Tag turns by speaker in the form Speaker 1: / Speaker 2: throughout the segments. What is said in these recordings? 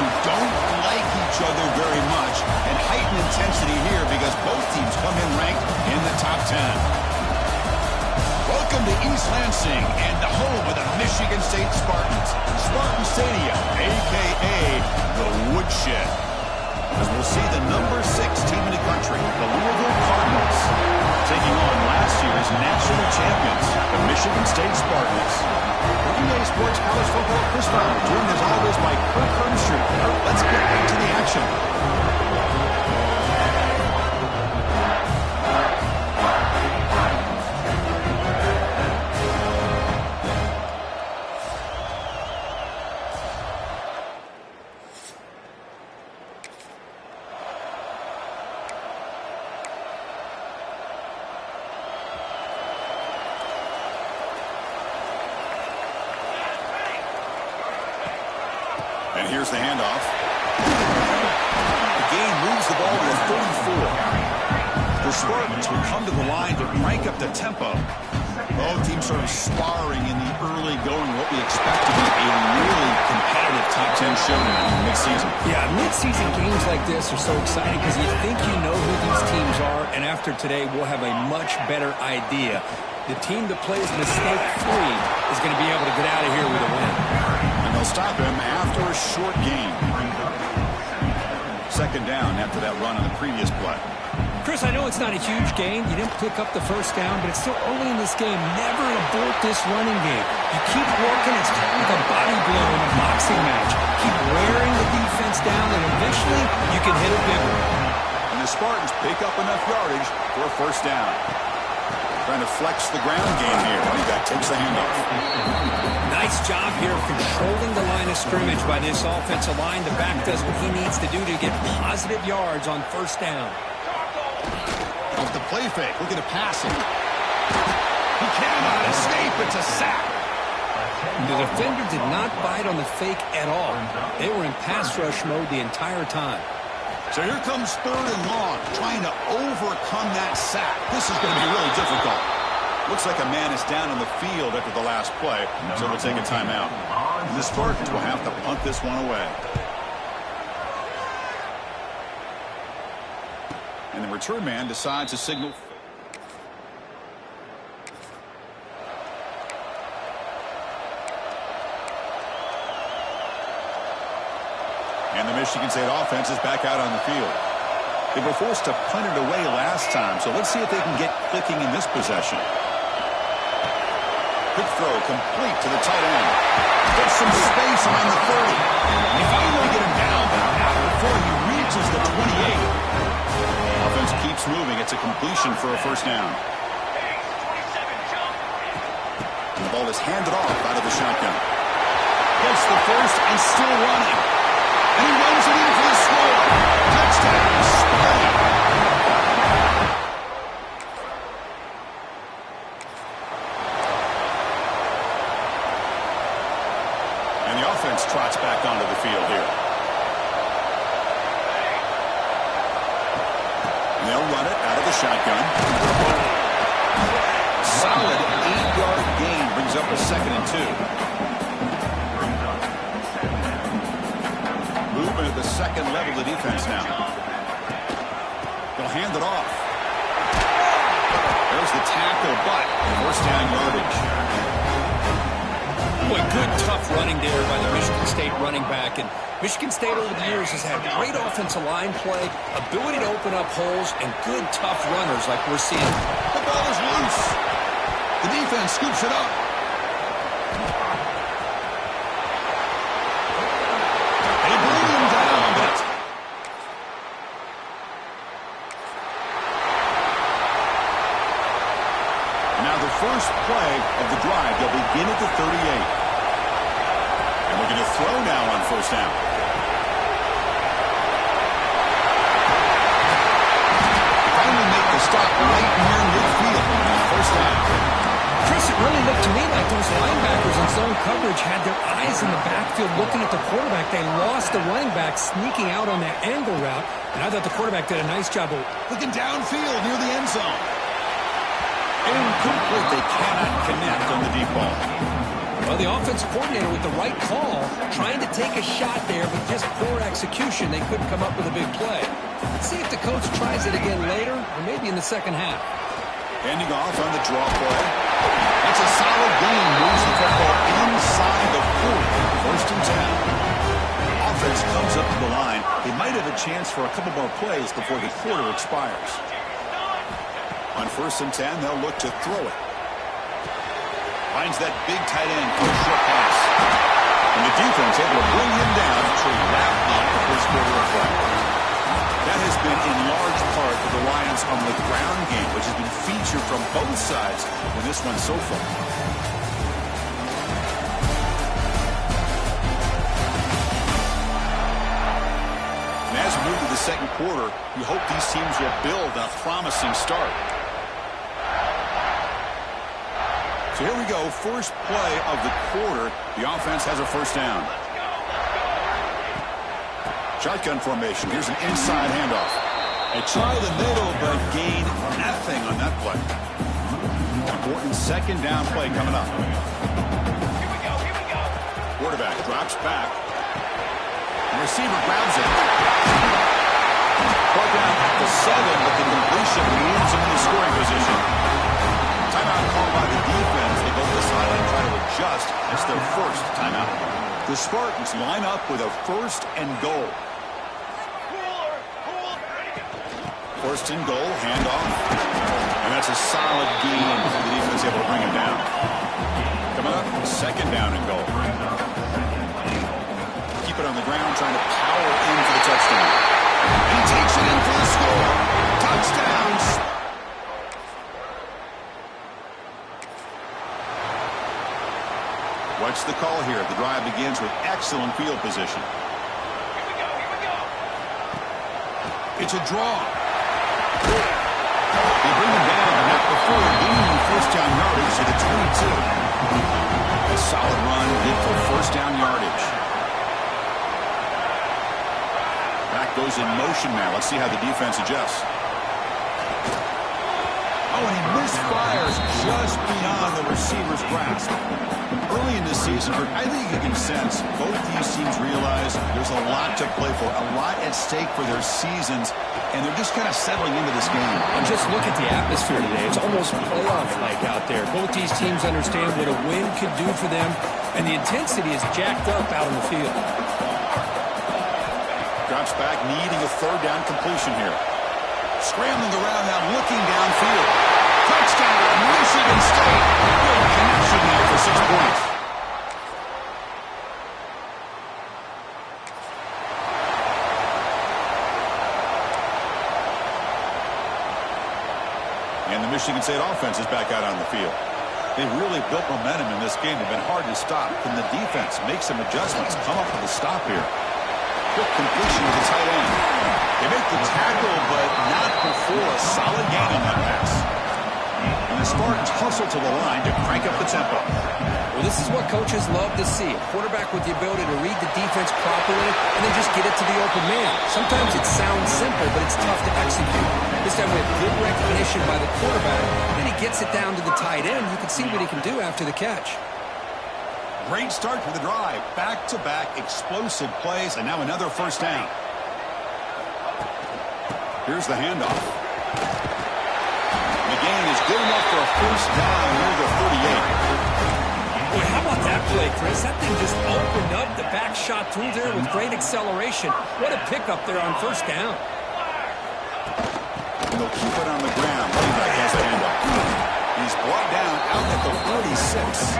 Speaker 1: who don't like each other very much, and heightened intensity here because both teams come in ranked in the top 10. Welcome to East Lansing and the home of the Michigan State Spartans. Spartan Stadium, a.k.a. the Woodshed. As we'll see the number 6 team in the country, the Louisville Cardinals, taking on last year's national champions, the Michigan State Spartans. For EA Sports College Football, Chris Brown, joined as always by Kirk Hermstreet. Let's get back to the action. And here's the handoff. The game moves the ball to a 34. The Spartans will come to the line to crank up the tempo. Both teams sort of sparring in the early going, what we expect to be a really competitive top 10 showdown in mid-season.
Speaker 2: Yeah, mid-season games like this are so exciting because you think you know who these teams are, and after today we'll have a much better idea. The team that plays mistake-free is going to be able to get out of here with a win.
Speaker 1: And they'll stop him after a short gain. Second down after that run on the previous play.
Speaker 2: Chris, I know it's not a huge gain. You didn't pick up the first down, but it's still early in this game. Never abort this running game. You keep working. It's kind of like a body blow in a boxing match. Keep wearing the defense down, and eventually you can hit a big one.
Speaker 1: And the Spartans pick up enough yardage for a first down. Trying to flex the ground game here. Running back takes the handoff.
Speaker 2: Nice job here of controlling the line of scrimmage by this offensive line. The back does what he needs to do to get positive yards on first down.
Speaker 1: Off the play fake, looking to pass it. He cannot escape. It's a sack.
Speaker 2: The defender did not bite on the fake at all. They were in pass rush mode the entire time.
Speaker 1: So here comes third and long, trying to overcome that sack. This is going to be really difficult. Looks like a man is down on the field after the last play, so we'll take a timeout. And the Spartans will have to punt this one away. And the return man decides to signal. And the Michigan State offense is back out on the field. They were forced to punt it away last time, so let's see if they can get clicking in this possession. Quick throw complete to the tight end. Gets some space around the 30. And they finally get him down, but not before he reaches the 28. Offense keeps moving. It's a completion for a first down. And the ball is handed off out of the shotgun. Gets the first and still running. And he runs it in for the score. Touchdown, Sparty. And the offense trots back onto the field here. And they'll run it out of the shotgun. Solid 8-yard gain brings up a 2nd and 2. Movement at the second level of the defense now. They'll hand it off. There's the tackle, but first down yardage.
Speaker 2: Boy, good, tough running there by the Michigan State running back. And Michigan State over the years has had great offensive line play, ability to open up holes, and good, tough runners like we're seeing.
Speaker 1: The ball is loose. The defense scoops it up. First play of the drive, they'll begin at the 38. And we're going to throw now on first down. Finally make the stop right near midfield. First down.
Speaker 2: Chris, it really looked to me like those linebackers in zone coverage had their eyes in the backfield looking at the quarterback. They lost the running back sneaking out on that angle route. And I thought the quarterback did a nice job of
Speaker 1: looking downfield near the end zone. Incomplete. They cannot connect on the deep ball.
Speaker 2: Well, the offense coordinator with the right call, trying to take a shot there, but just poor execution. They couldn't come up with a big play. Let's see if the coach tries it again later, or maybe in the second half.
Speaker 1: Handing off on the draw play. That's a solid gain. Moves the football inside the 40. First and 10. Offense comes up to the line. They might have a chance for a couple more plays before the quarter expires. On first and 10, they'll look to throw it. Finds that big tight end for a short pass. And the defense able to bring him down to wrap up the first quarter of play. That has been in large part for the Lions on the ground game, which has been featured from both sides in this one so far. And as we move to the second quarter, you hope these teams will build on a promising start. So here we go, first play of the quarter. The offense has a first down. Shotgun formation. Here's an inside handoff. They try the middle, but gain nothing on that play. Important second down play coming up. Quarterback drops back. The receiver grabs it. Brought down at the 7, but the completion moves him into scoring position. Timeout called by the defense. They go to the sideline, try to adjust. It's their first timeout. The Spartans line up with a first and goal. First and goal, handoff. And that's a solid gain. The defense able to bring him down. Coming up, second down and goal. Keep it on the ground, trying to power in for the touchdown. And he takes it in for the score. Touchdowns. What's the call here? The drive begins with excellent field position.
Speaker 3: Here we go.
Speaker 1: It's a draw. They bring him down, but before gaining first down yardage to the 22. A solid run, good for first down yardage. Back goes in motion now. Let's see how the defense adjusts. Oh, and he misfires just beyond the receiver's grasp. Early in the season, I think you can sense both these teams realize there's a lot to play for, a lot at stake for their seasons, and they're just kind of settling into this game.
Speaker 2: And just look at the atmosphere today. It's almost playoff-like out there. Both these teams understand what a win could do for them, and the intensity is jacked up out on the field.
Speaker 1: Drops back, needing a third down completion here. Scrambling around now, looking downfield. Touchdown, Michigan State. Good connection there for 6 points. And the Michigan State offense is back out on the field. They really built momentum in this game. They've been hard to stop. Can the defense make some adjustments? Come up with a stop here. Quick completion to the tight end. They make the tackle, but not before a solid gain on that pass. And the Spartans hustle to the line to crank up the tempo.
Speaker 2: Well, this is what coaches love to see. A quarterback with the ability to read the defense properly and then just get it to the open man. Sometimes it sounds simple, but it's tough to execute. This time we have good recognition by the quarterback. Then he gets it down to the tight end. You can see what he can do after the catch.
Speaker 1: Great start for the drive. Back-to-back explosive plays, and now another first down. Here's the handoff. The gain is good enough for a first down near the 38.
Speaker 2: Boy, how about that play, Chris? That thing just opened up. The back shot through there with great acceleration. What a pickup there on first down.
Speaker 1: And they'll keep it on the ground. Running back has the handoff. He's brought down out at the 46.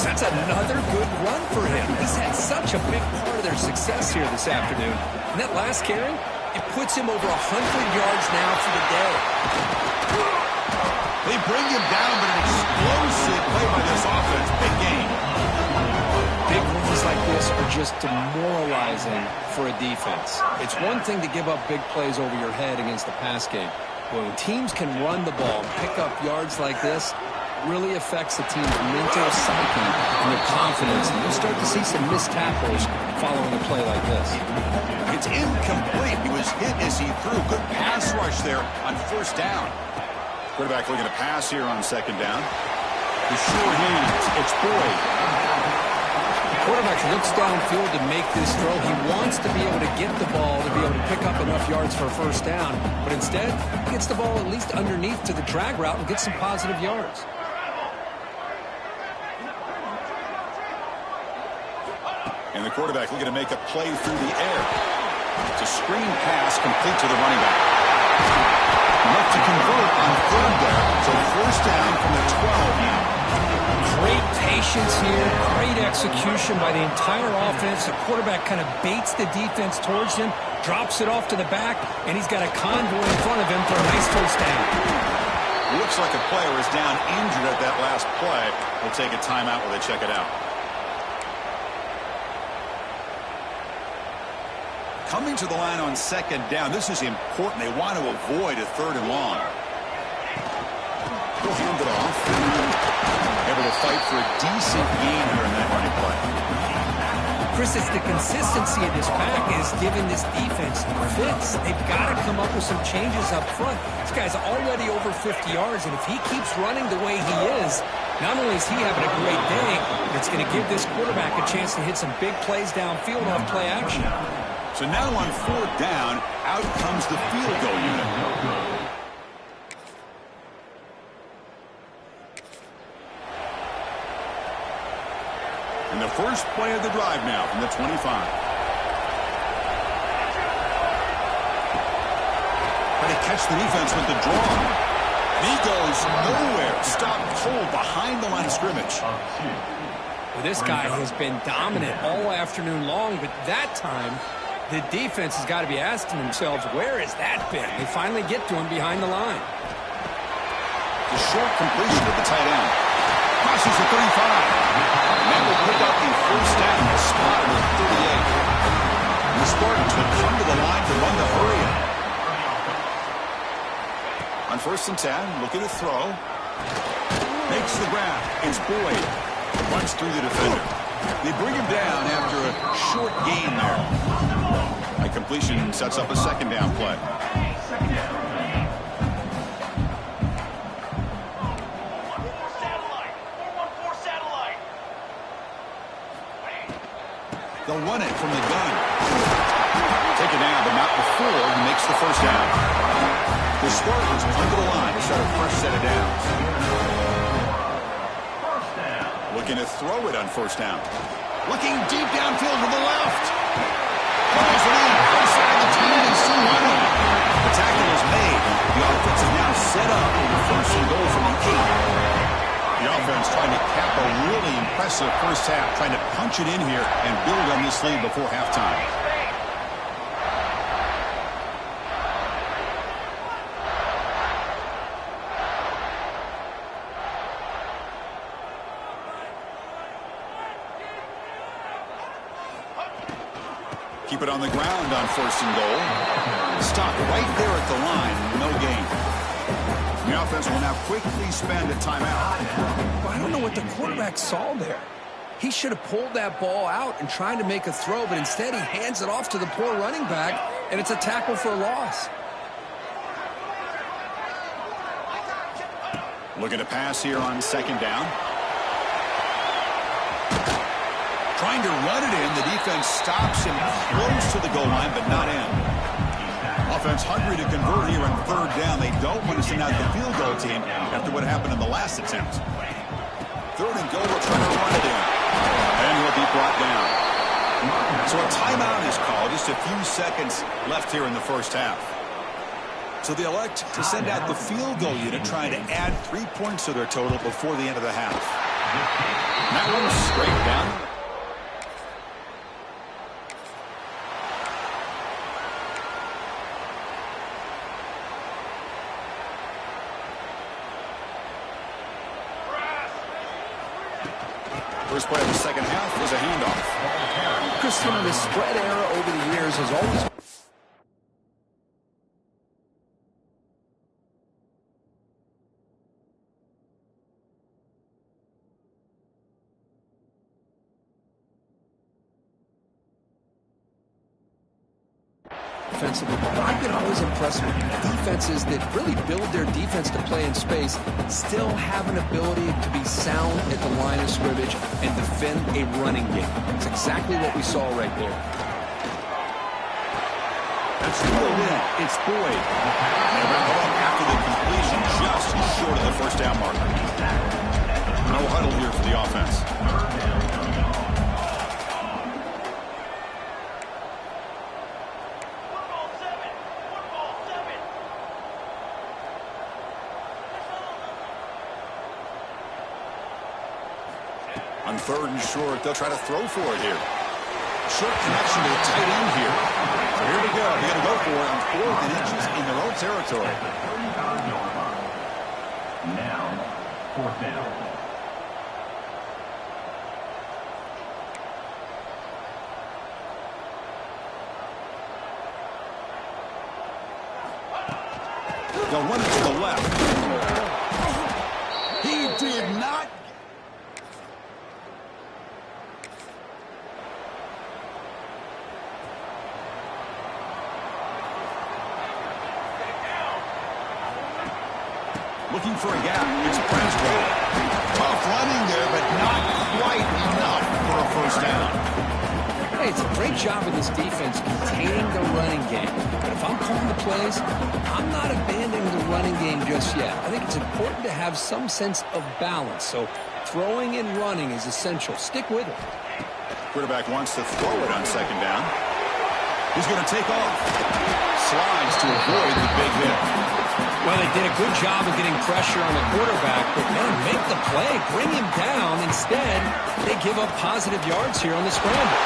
Speaker 2: That's another good run for him. He's had such a big part of their success here this afternoon. And that last carry, it puts him over 100 yards now for the day.
Speaker 1: They bring him down, but an explosive play by this offense. Big game.
Speaker 2: Big runs like this are just demoralizing for a defense. It's one thing to give up big plays over your head against the pass game. But when teams can run the ball and pick up yards like this, really affects the team's mental psyche and their confidence. And you'll start to see some missed tackles following a play like this.
Speaker 1: It's incomplete. He was hit as he threw. Good pass rush there on first down. Quarterback looking to pass here on second down. The sure hands. It's Boyd.
Speaker 2: The quarterback looks downfield to make this throw. He wants to be able to get the ball to be able to pick up enough yards for a first down. But instead, he gets the ball at least underneath to the drag route and gets some positive yards.
Speaker 1: And the quarterback looking to make a play through the air. It's a screen pass complete to the running back. Enough to convert on third down. So first down from the 12 now.
Speaker 2: Great patience here. Great execution by the entire offense. The quarterback kind of baits the defense towards him, drops it off to the back, and he's got a convoy in front of him for a nice first down.
Speaker 1: Looks like a player is down injured at that last play. We'll take a timeout while they check it out. Coming to the line on second down. This is important. They want to avoid a third and long. He'll hand it off. Able to fight for a decent gain here in that running play.
Speaker 2: Chris, it's the consistency of this back is giving this defense fits. They've got to come up with some changes up front. This guy's already over 50 yards, and if he keeps running the way he is, not only is he having a great day, but it's going to give this quarterback a chance to hit some big plays downfield off play action.
Speaker 1: So now on fourth down, out comes the field goal unit. And the first play of the drive now from the 25. Trying to catch the defense with the draw. And he goes nowhere. Stopped cold behind the line of scrimmage.
Speaker 2: Well, this guy has been dominant all afternoon long, but that time the defense has got to be asking themselves, where has that been? They finally get to him behind the line.
Speaker 1: The short completion to the tight end. Crosses the 35. And that will pick up the first down. A spot at the 38. And the Spartans will come to the line to run the hurry up. On first and 10, looking to throw. Makes the grab. It's Boyd. Runs through the defender. They bring him down after a short gain there. A completion sets up a second down play. They'll run it from the gun. Take it down, but not before he makes the first down. The Spartans under the line to start a first set of downs. Looking to throw it on first down. Looking deep downfield to the left. Fires it in. Outside the 10 and still running. The tackle is made. The offense is now set up with first and goal from the 8. The offense trying to cap a really impressive first half, trying to punch it in here and build on this lead before halftime. Keep it on the ground on first and goal. Stop right there at the line. No gain. The offense will now quickly spend a timeout.
Speaker 2: I don't know what the quarterback saw there. He should have pulled that ball out and tried to make a throw, but instead he hands it off to the poor running back, and it's a tackle for a loss.
Speaker 1: Looking to pass here on second down. Trying to run it in. The defense stops him close to the goal line, but not in. Offense hungry to convert here on third down. They don't want to send out the field goal team after what happened in the last attempt. Third and goal, we're trying to run it in. And he'll be brought down. So a timeout is called. Just a few seconds left here in the first half. So they elect to send out the field goal unit, trying to add 3 points to their total before the end of the half. And that one's straight down. First play of the second half was a handoff.
Speaker 2: Christian, the spread era over the years has always... offensively, but I've been always impressed with defenses that really build their defense to play in space, still have an ability to be sound at the line of scrimmage and defend a running game. It's exactly what we saw right there.
Speaker 1: That's still a win. It's Boyd. And they wrap it up after the completion, just short of the first down marker. No huddle here for the offense. On 3rd and short, they'll try to throw for it here. Short connection to the tight end here. So here we go. They're going to go for it on 4th and inches in their own territory.
Speaker 3: Now, 4th down.
Speaker 1: They'll run it to the left. He did not. Looking for a gap. It's a Prince ball. Tough running there, but not quite enough for a first down.
Speaker 2: Hey, it's a great job of this defense containing the running game. But if I'm calling the plays, I'm not abandoning the running game just yet. I think it's important to have some sense of balance. So throwing and running is essential. Stick with it.
Speaker 1: Quarterback wants to throw it on 2nd down. He's going to take off. Slides to avoid the big hit.
Speaker 2: Well, they did a good job of getting pressure on the quarterback, but man, make the play, bring him down. Instead, they give up positive yards here on the scramble.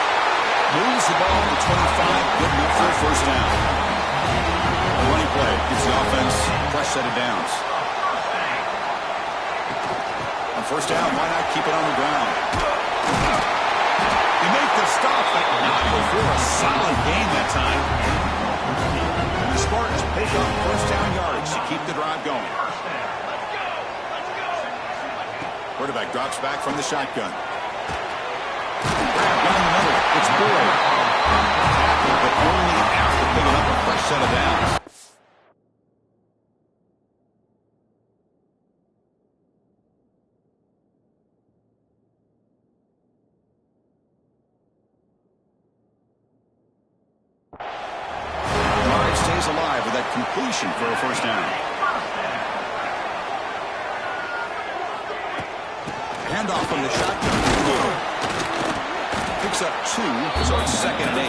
Speaker 1: Moves the ball to 25, good enough for a first down. A running play gives the offense a fresh set of downs. On 1st down, why not keep it on the ground? They make the stop, but not before a solid gain that time. And the Spartans pick up 1st down yardage to keep the drive going. Quarterback drops back from the shotgun. Grab down the middle. It's Boyd. Tackled, but only after picking up a fresh set of downs. Drive stays alive with that completion for a first down. Handoff from the shotgun. Picks up 2, so it's 2nd and 8.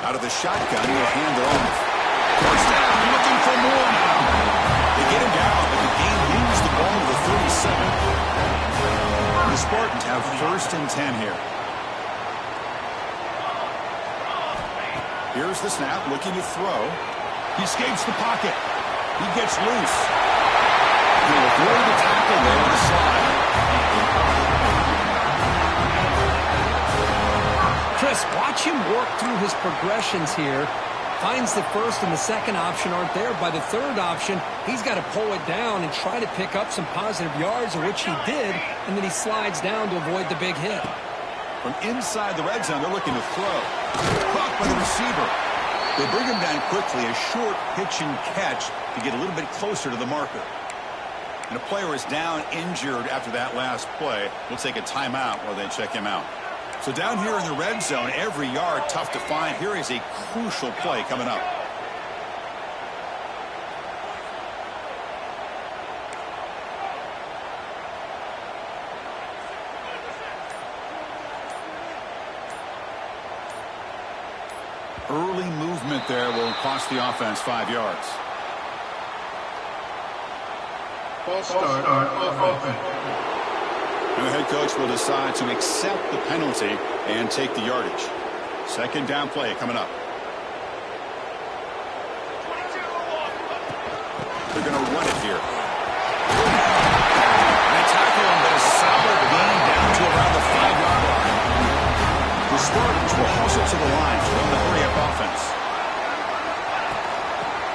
Speaker 1: Out of the shotgun, he'll hand it off. First down, looking for more now. They get him down, but the game moves the ball to the 37. The Spartans have 1st and 10 here. Here's the snap, looking to throw. He escapes the pocket. He gets loose. He'll avoid the tackle there with a slide.
Speaker 2: Chris, watch him work through his progressions here. Finds the 1st and the 2nd option aren't there. By the 3rd option, he's got to pull it down and try to pick up some positive yards, which he did, and then he slides down to avoid the big hit.
Speaker 1: From inside the red zone, they're looking to throw. Caught by the receiver. They bring him down quickly, a short pitch and catch to get a little bit closer to the marker. And a player is down injured after that last play. We'll take a timeout while they check him out. So down here in the red zone, every yard tough to find. Here is a crucial play coming up. Early movement there will cost the offense 5 yards.
Speaker 3: False start off offense.
Speaker 1: And the head coach will decide to accept the penalty and take the yardage. 2nd down play coming up. They're going to run it here. And they tackle him, but a solid gain down to around the 5-yard line. The Spartans will hustle to the line to run the hurry-up offense.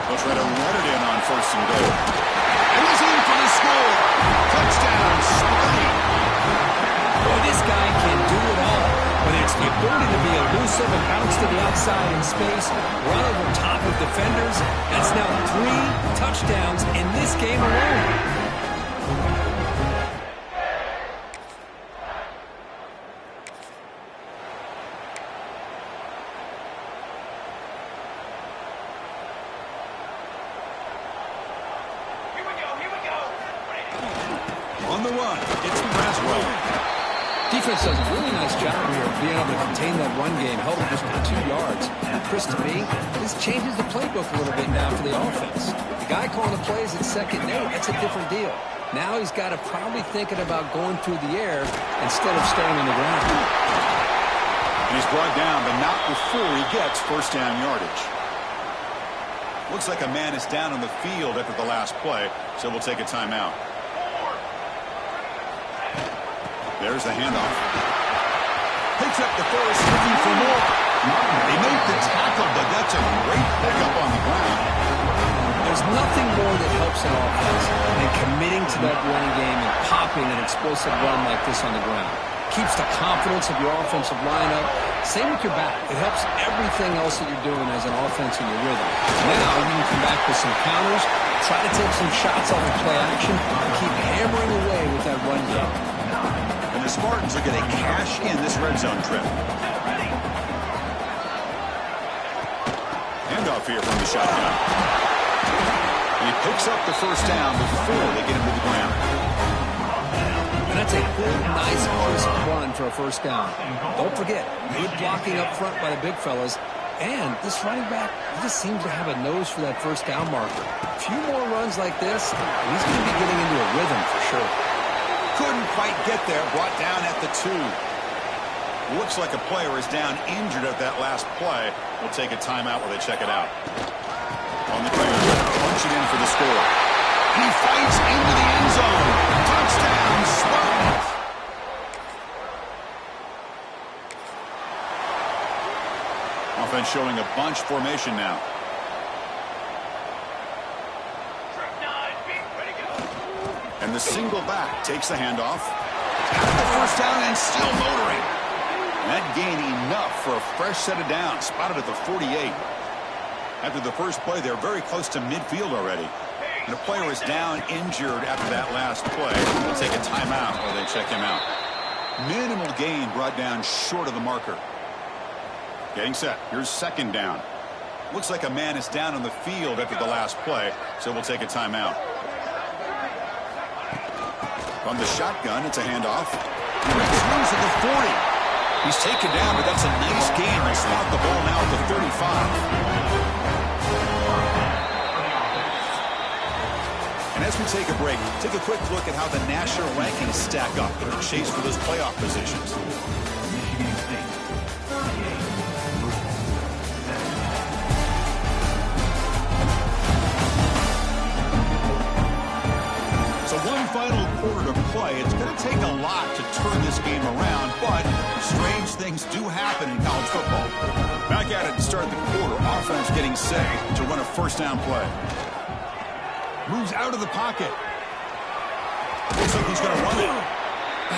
Speaker 1: They'll try to let it in on 1st and goal. And he's in for the score. Touchdown, Sparty.
Speaker 2: Boy, this guy can do it all. Whether it's the ability to be elusive and bounce to the outside in space, run over top of defenders, that's now 3 touchdowns in this game alone.
Speaker 1: On the run, it's Braswell.
Speaker 2: Defense does a really nice job here of being able to contain that run game, held it just for 2 yards. Chris, to me, this changes the playbook a little bit now for the offense. The guy calling the plays at 2nd and 8, that's a different deal. Now he's got to probably thinking about going through the air instead of staying on the ground.
Speaker 1: And he's brought down, but not before he gets 1st down yardage. Looks like a man is down on the field after the last play, so we'll take a timeout. There's the handoff. Picks up the first, looking for more. They make the tackle, but that's a great pickup on the ground.
Speaker 2: There's nothing more that helps an offense than committing to that running game and popping an explosive run like this on the ground. Keeps the confidence of your offensive lineup. Same with your back. It helps everything else that you're doing as an offense in your rhythm. Now you can come back with some counters, try to take some shots off of play action, and keep hammering away with that run game.
Speaker 1: And the Spartans are going to cash in this red zone trip. Handoff here from the shotgun. And he picks up the 1st down before they get him to the ground.
Speaker 2: And that's a good, nice, crisp run for a 1st down. Don't forget, good blocking up front by the big fellas. And this running back, he just seems to have a nose for that 1st down marker. A few more runs like this, and he's going to be getting into a rhythm for sure.
Speaker 1: Couldn't quite get there, brought down at the 2. Looks like a player is down injured at that last play. We'll take a timeout while they check it out. On the ground, punch it in for the score. He fights into the end zone. Touchdown, Spartans! Offense showing a bunch formation now. And the single back takes the handoff. After the 1st down and still motoring. That gain enough for a fresh set of downs. Spotted at the 48. After the first play, they're very close to midfield already. And the player is down injured after that last play. We'll take a timeout while they check him out. Minimal gain brought down short of the marker. Getting set. Here's 2nd down. Looks like a man is down on the field after the last play, so we'll take a timeout. From the shotgun, it's a handoff. Breaks loose at the 40. He's taken down, but that's a nice gain. They spot the ball now at the 35. And as we take a break, take a quick look at how the national rankings stack up in the chase for those playoff positions. So one final quarter to play. It's going to take a lot to turn this game around, but strange things do happen in college football. Back at it to start the quarter. Offense getting set to run a 1st down play. Moves out of the pocket. Looks like he's going to run it.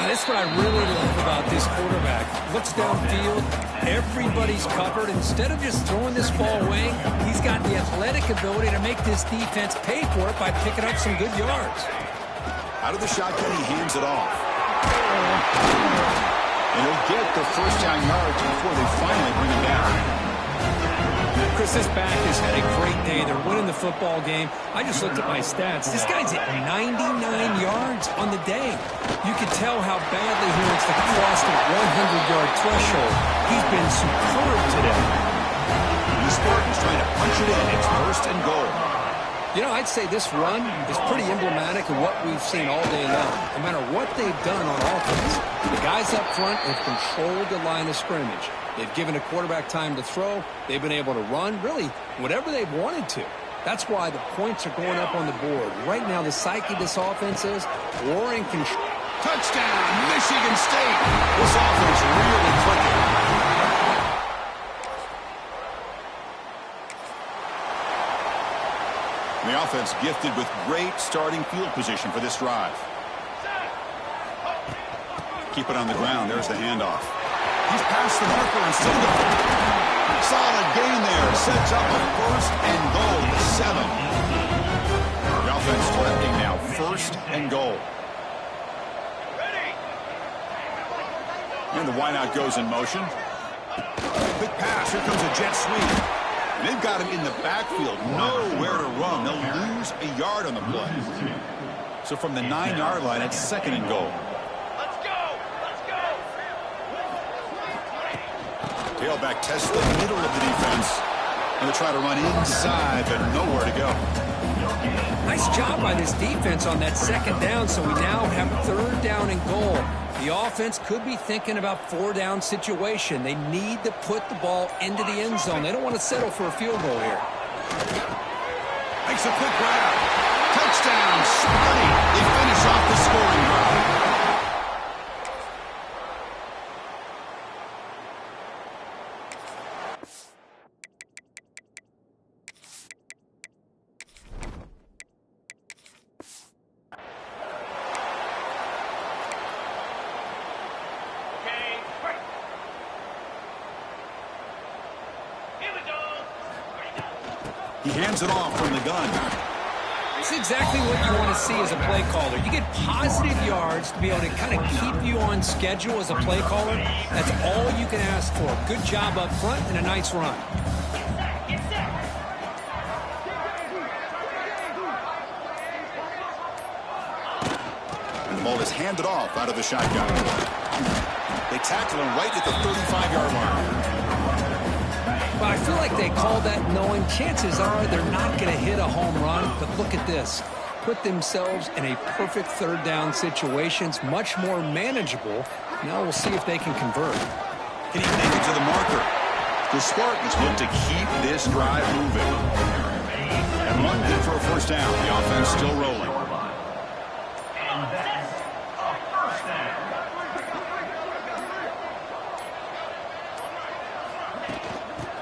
Speaker 2: That's what I really love about this quarterback. Looks downfield. Everybody's covered. Instead of just throwing this ball away, he's got the athletic ability to make this defense pay for it by picking up some good yards.
Speaker 1: Out of the shotgun, he hands it off. And he'll get the 1st down yards before they finally bring him down.
Speaker 2: Chris, this back has had a great day. They're winning the football game. I just looked at my stats. This guy's at 99 yards on the day. You can tell how badly he wants to cross the 100-yard threshold. He's been superb today.
Speaker 1: The Spartans trying to punch it in. It's 1st and goal.
Speaker 2: You know, I'd say this run is pretty emblematic of what we've seen all day long. No matter what they've done on offense, the guys up front have controlled the line of scrimmage. They've given a quarterback time to throw. They've been able to run, really, whatever they've wanted to. That's why the points are going up on the board. Right now, the psyche of this offense is roaring control.
Speaker 1: Touchdown, Michigan State. This offense really clicking. The offense gifted with great starting field position for this drive. Keep it on the ground. There's the handoff. He's past the marker and still going. Solid gain there. Sets up a 1st and goal to 7. The offense threatening now. 1st and goal. And the wideout goes in motion. Quick pass. Here comes a jet sweep. They've got him in the backfield. Nowhere to run. They'll lose a yard on the play. So from the 9-yard line, it's 2nd and goal. Tailback tests the middle of the defense. And they try to run inside, but nowhere to go.
Speaker 2: Nice job by this defense on that 2nd down, so we now have 3rd down and goal. The offense could be thinking about 4-down situation. They need to put the ball into the end zone. They don't want to settle for a field goal here.
Speaker 1: Makes a quick grab. Touchdown, Sparty. They finish off the scoring drive. He hands it off from the gun.
Speaker 2: It's exactly what you want to see as a play caller. You get positive yards to be able to kind of keep you on schedule as a play caller. That's all you can ask for. Good job up front and a nice run.
Speaker 1: And the ball is handed off out of the shotgun. They tackle him right at the 35-yard line.
Speaker 2: Well, I feel like they call that knowing chances are they're not going to hit a home run. But look at this. Put themselves in a perfect 3rd down situation. It's much more manageable. Now we'll see if they can convert.
Speaker 1: Can he make it to the marker? The Spartans look to keep this drive moving. And run in for a 1st down. The offense still rolling.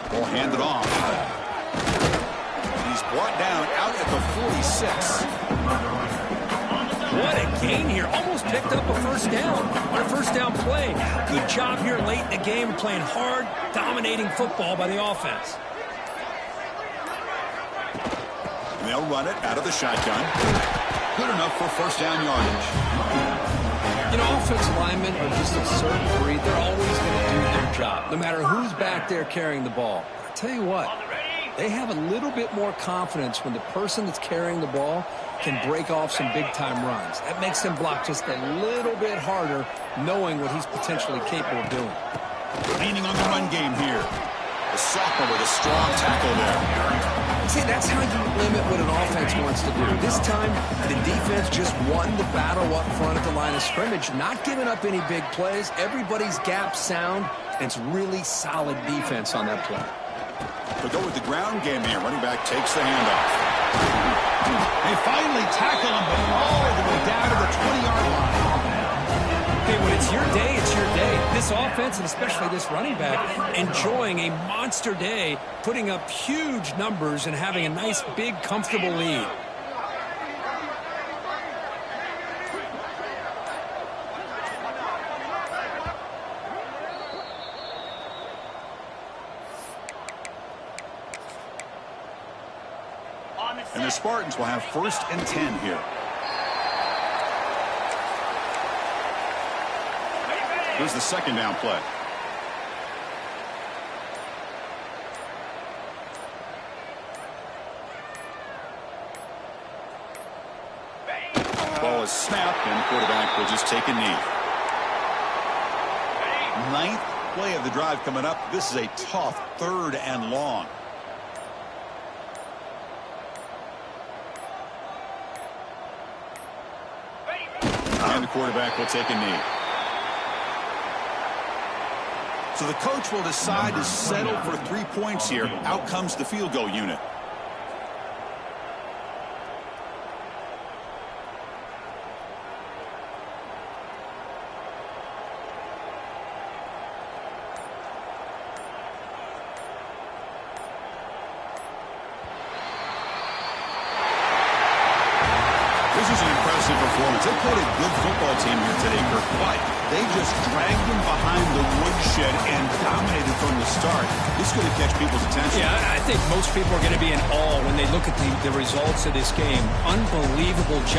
Speaker 1: Ball handed off. He's brought down out at the 46.
Speaker 2: What a gain here. Almost picked up a 1st down on a 1st down play. Good job here late in the game, playing hard, dominating football by the offense.
Speaker 1: And they'll run it out of the shotgun. Good enough for 1st down yardage.
Speaker 2: You know, offensive linemen are just a certain breed. They're always going to do their job, no matter who's back there carrying the ball. I'll tell you what, they have a little bit more confidence when the person that's carrying the ball can break off some big-time runs. That makes them block just a little bit harder, knowing what he's potentially capable of doing.
Speaker 1: Leaning on the run game here. The sophomore with a strong tackle there.
Speaker 2: See, that's how you limit what an offense wants to do. This time, the defense just won the battle up front at the line of scrimmage, not giving up any big plays. Everybody's gap sound, and it's really solid defense on that play.
Speaker 1: They'll go with the ground game here. Running back takes the handoff. They finally tackle him, but all the way down to the 20-yard line.
Speaker 2: Hey, when it's your day, it's your day. This offense, and especially this running back, enjoying a monster day, putting up huge numbers and having a nice, big, comfortable lead.
Speaker 1: And the Spartans will have 1st and 10 here. Here's the 2nd down play. Ball is snapped, and the quarterback will just take a knee. 9th play of the drive coming up. This is a tough 3rd and long. And the quarterback will take a knee. So the coach will decide to settle for 3 points here. Out comes the field goal unit. This is an impressive performance. They played a good football team here today, Kirk, but they just dragged them behind the woodshed and dominated from the start. This is going to catch people's attention.
Speaker 2: Yeah, I think most people are going to be in awe when they look at the results of this game. Unbelievable job